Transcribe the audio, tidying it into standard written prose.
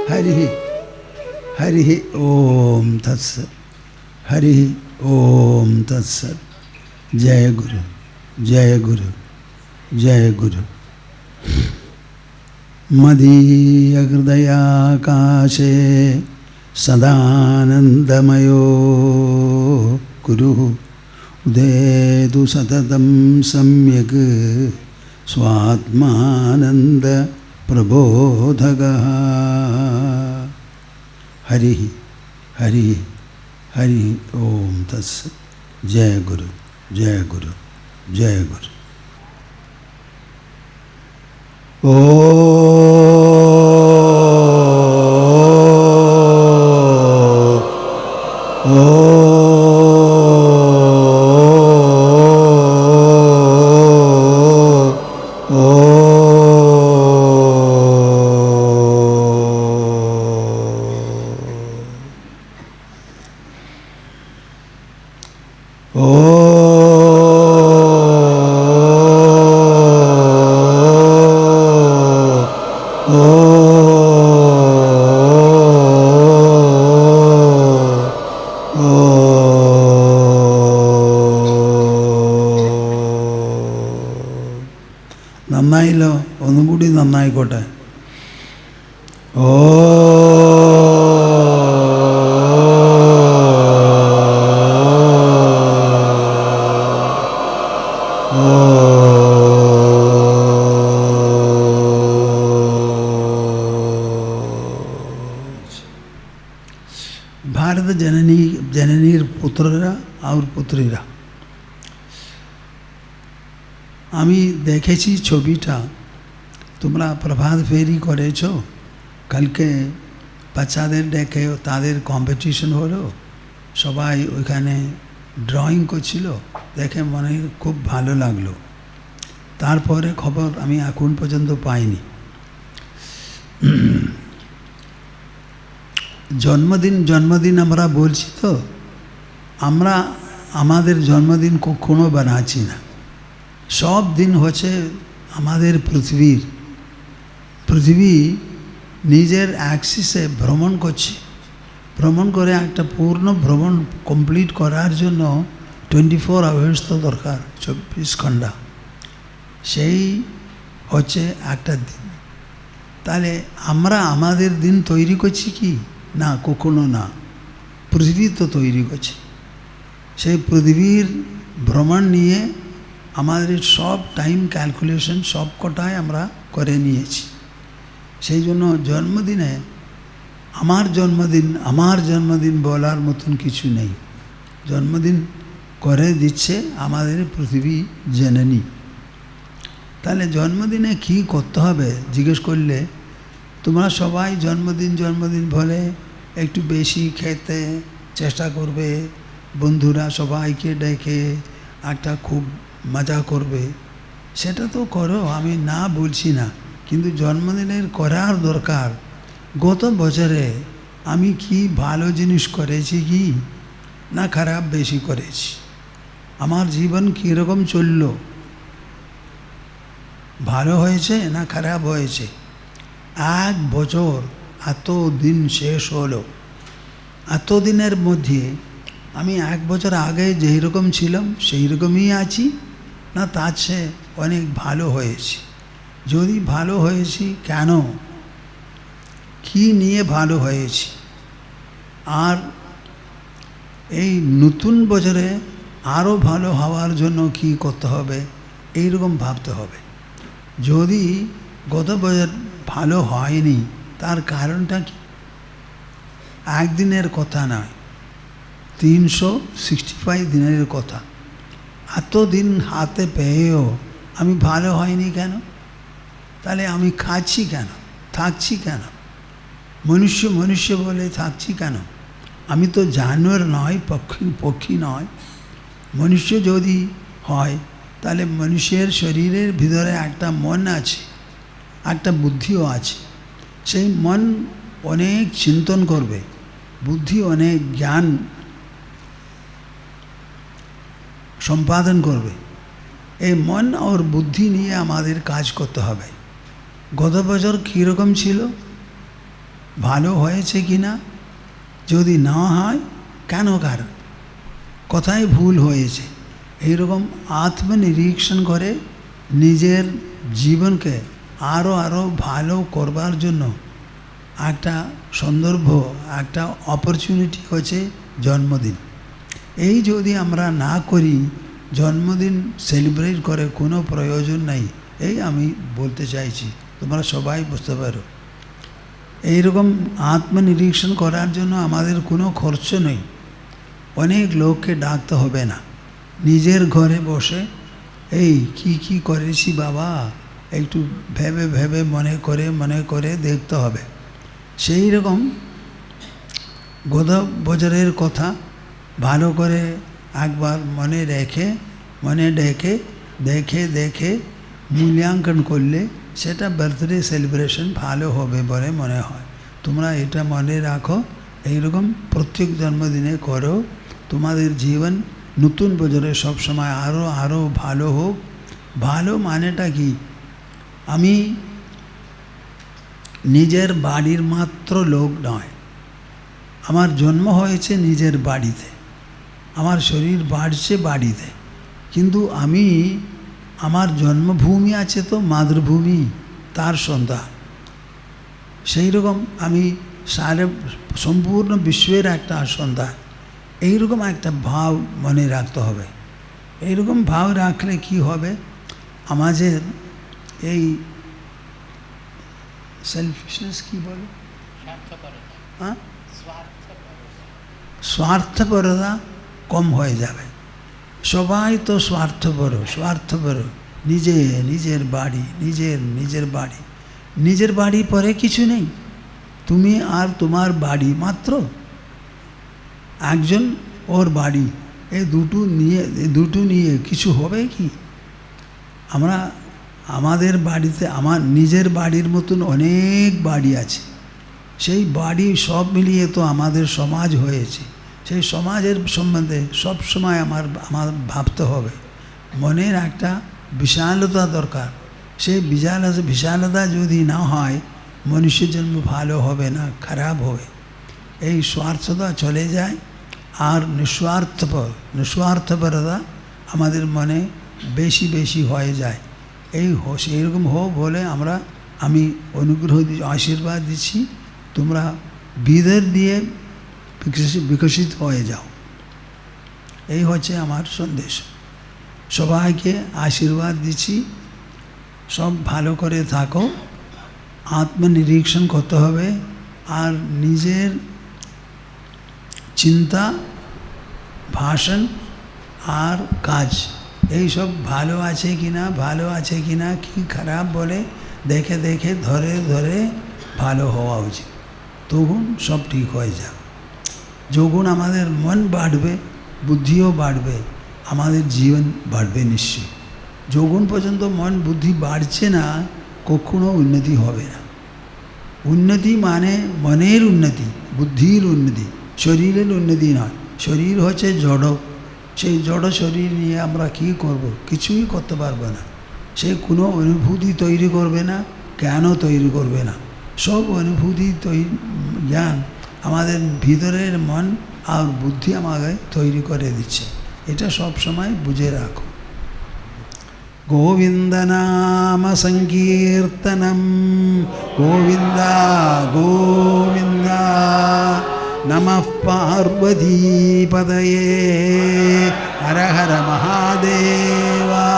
हरि हरि ओम तत्सत् हरि ओम तत्सत्। जय गुरु जय गुरु जय गुरु। मदीय हृदयाकाशे सदानन्दमयो गुरुः उदेतु सततं सम्यक् स्वात्मानन्द प्रबोधकः। हरि हरि हरि ओम तत्सत्। जय गुरु जय गुरु जय गुरु। ओ നന്നായില്ലോ, ഒന്നും കൂടി നന്നായിക്കോട്ടെ. ഓ भारत जननी जननीर पुत्ररा और पुत्रीरा আমি দেখেছি ছবিটা। তোমরা প্রভাত ফেরি করেছো, কালকে বাচ্চাদের ডেকে তাদের কম্পিটিশন হলো, সবাই ওইখানে ড্রয়িং করছিল, দেখে মনে খুব ভালো লাগলো। তারপরে খবর আমি এখন পর্যন্ত পাইনি। জন্মদিন আমরা বলছি তো, আমরা আমাদের জন্মদিন কখনো বানাচ্ছি না। সব দিন হচ্ছে আমাদের পৃথিবী নিজের অ্যাক্সিসে ভ্রমণ করছে। ভ্রমণ করে একটা পূর্ণ ভ্রমণ কমপ্লিট করার জন্য 24 আওয়ার্স তো দরকার, 24 ঘন্টা। সেই হচ্ছে একটা দিন। তাহলে আমরা আমাদের দিন তৈরি করছি কি না? কখনো না, পৃথিবী তো তৈরি করছে। সেই পৃথিবীর ভ্রমণ নিয়ে আমাদের সব টাইম ক্যালকুলেশন সব কটাই আমরা করে নিয়েছি। সেই জন্য জন্মদিনে আমার জন্মদিন বলার মতন কিছু নেই। জন্মদিন করে দিচ্ছে আমাদের পৃথিবী জননী। তাহলে জন্মদিনে কি করতে হবে জিজ্ঞেস করলে, তোমরা সবাই জন্মদিন বলে একটু বেশি খেতে চেষ্টা করবে, বন্ধুরা সবাইকে ডেকে একটা খুব মজা করবে। সেটা তো করো, আমি না বলছি না, কিন্তু জন্মদিনের করার দরকার। গত বছরে আমি কি ভালো জিনিস করেছি কি না খারাপ বেশি করেছি? আমার জীবন কীরকম চলল? ভালো হয়েছে না খারাপ হয়েছে? এক বছর এত দিন শেষ হলো, এত দিনের মধ্যে আমি এক বছর আগে যেই রকম ছিলাম সেই রকমই আছি না তার চেয়ে অনেক ভালো হয়েছি? যদি ভালো হয়েছি কেন, কি নিয়ে ভালো হয়েছি? আর এই নতুন বছরে আরও ভালো হওয়ার জন্য কি করতে হবে, এইরকম ভাবতে হবে। যদি গত বছর ভালো হয়নি তার কারণটা কি? একদিনের কথা নয়, 365 দিনের কথা। এত দিন হাতে পেয়েও আমি ভালো হয়নি কেন? তাহলে আমি খাচ্ছি কেন, থাকছি কেন, মনুষ্য বলে থাকছি কেন? আমি তো জানোয়ার নয়, পক্ষী নয়। মনুষ্য যদি হয় তাহলে মানুষের শরীরের ভিতরে একটা মন আছে, একটা বুদ্ধিও আছে। সেই মন অনেক চিন্তন করবে, বুদ্ধি অনেক জ্ঞান সম্পাদন করবে। এই মন আর বুদ্ধি নিয়ে আমাদের কাজ করতে হবে। গত বছর কীরকম ছিল ভালো হয়েছে কি না, যদি না হয় কেন, কারণ কোথায় ভুল হয়েছে, এইরকম আত্মনিরীক্ষণ করে নিজের জীবনকে আরও ভালো করবার জন্য একটা সন্দর্ভ, একটা অপরচুনিটি হচ্ছে জন্মদিন। এই যদি আমরা না করি, জন্মদিন সেলিব্রেট করে কোনো প্রয়োজন নাই, এই আমি বলতে চাইছি, তোমরা সবাই বুঝতে পারো। এইরকম আত্মনিরীক্ষণ করার জন্য আমাদের কোনো খরচ নেই, অনেক লোককে ডাকতে হবে না, নিজের ঘরে বসে এই কি করেছি বাবা একটু ভেবে ভেবে মনে করে দেখতে হবে। সেই রকম গত বছরের কথা ভালো করে একবার মনে রেখে মনে দেখে মূল্যাঙ্কন করলে সেটা বার্থডে সেলিব্রেশন ভালো হবে বলে মনে হয়। তোমরা এটা মনে রাখো, এইরকম প্রত্যেক জন্মদিনে করো, তোমাদের জীবন নতুন বছরে সবসময় আরও ভালো হোক। ভালো মানেটা কি, আমি নিজের বাড়ির মাত্র লোক নয়, আমার জন্ম হয়েছে নিজের বাড়িতে, আমার শরীর বাড়ছে বাড়িতে, কিন্তু আমি আমার জন্মভূমি আছে তো মাতৃভূমি, তার সন্তান। সেই রকম আমি সম্পূর্ণ বিশ্বের একটা সন্তান, এইরকম একটা ভাব মনে রাখতে হবে। এইরকম ভাব রাখলে কি হবে, আমাদের এই সেলফিশনেস কি বলে, হ্যাঁ, স্বার্থপরতা কম হয়ে যাবে। সবাই তো স্বার্থপর, নিজের বাড়ি, নিজের বাড়ি পরে কিছু নেই, তুমি আর তোমার বাড়ি মাত্র, একজন ওর বাড়ি, এই দুটো নিয়ে কিছু হবে কি? আমাদের বাড়িতে আমার নিজের বাড়ির মতন অনেক বাড়ি আছে, সেই বাড়ি সব মিলিয়ে তো আমাদের সমাজ হয়েছে। সেই সমাজের সম্বন্ধে সবসময় আমার ভাবতে হবে, মনের একটা বিশালতা দরকার। সেই বিশালতা যদি না হয়, মনুষ্যের জন্ম ভালো হবে না, খারাপ হবে। এই স্বার্থতা চলে যায়, আর নিঃস্বার্থপরতা আমাদের মনে বেশি হয়ে যায়। এইরকম হোক বলে আমি অনুগ্রহ আশীর্বাদ দিচ্ছি, তোমরা বিদের দিয়ে বিকশিত হয়ে যাও, এই হচ্ছে আমার সন্দেশ। সবাইকে আশীর্বাদ দিচ্ছি, সব ভালো করে থাকো, আত্মনিরীক্ষণ করতে হবে, আর নিজের চিন্তা, ভাষণ আর কাজ এই সব ভালো আছে কি না, কি খারাপ বলে দেখে ধরে ভালো হওয়া উচিত, তখন সব ঠিক হয়ে যাবে। যখন আমাদের মন বাড়বে, বুদ্ধিও বাড়বে, আমাদের জীবন বাড়বে নিশ্চয়ই। যখন পর্যন্ত মন বুদ্ধি বাড়ছে না, কখনো উন্নতি হবে না। উন্নতি মানে মনের উন্নতি, বুদ্ধির উন্নতি, শরীরের উন্নতি নয়। শরীর হচ্ছে জড়, সেই জড় শরীর নিয়ে আমরা কি করব? কিছুই করতে পারবো না। সে কোনো অনুভূতি তৈরি করবে না, জ্ঞানও তৈরি করবে না। সব অনুভূতি জ্ঞান আমাদের ভিতরের মন আর বুদ্ধি আমাকে তৈরি করে দিচ্ছে, এটা সব সময় বুঝে রাখো। গোবিন্দ নাম সংকীর্তনম, গোবিন্দ গোবিন্দ। নমঃ পার্বতীপতয়ে, হর হর মহাদেবা।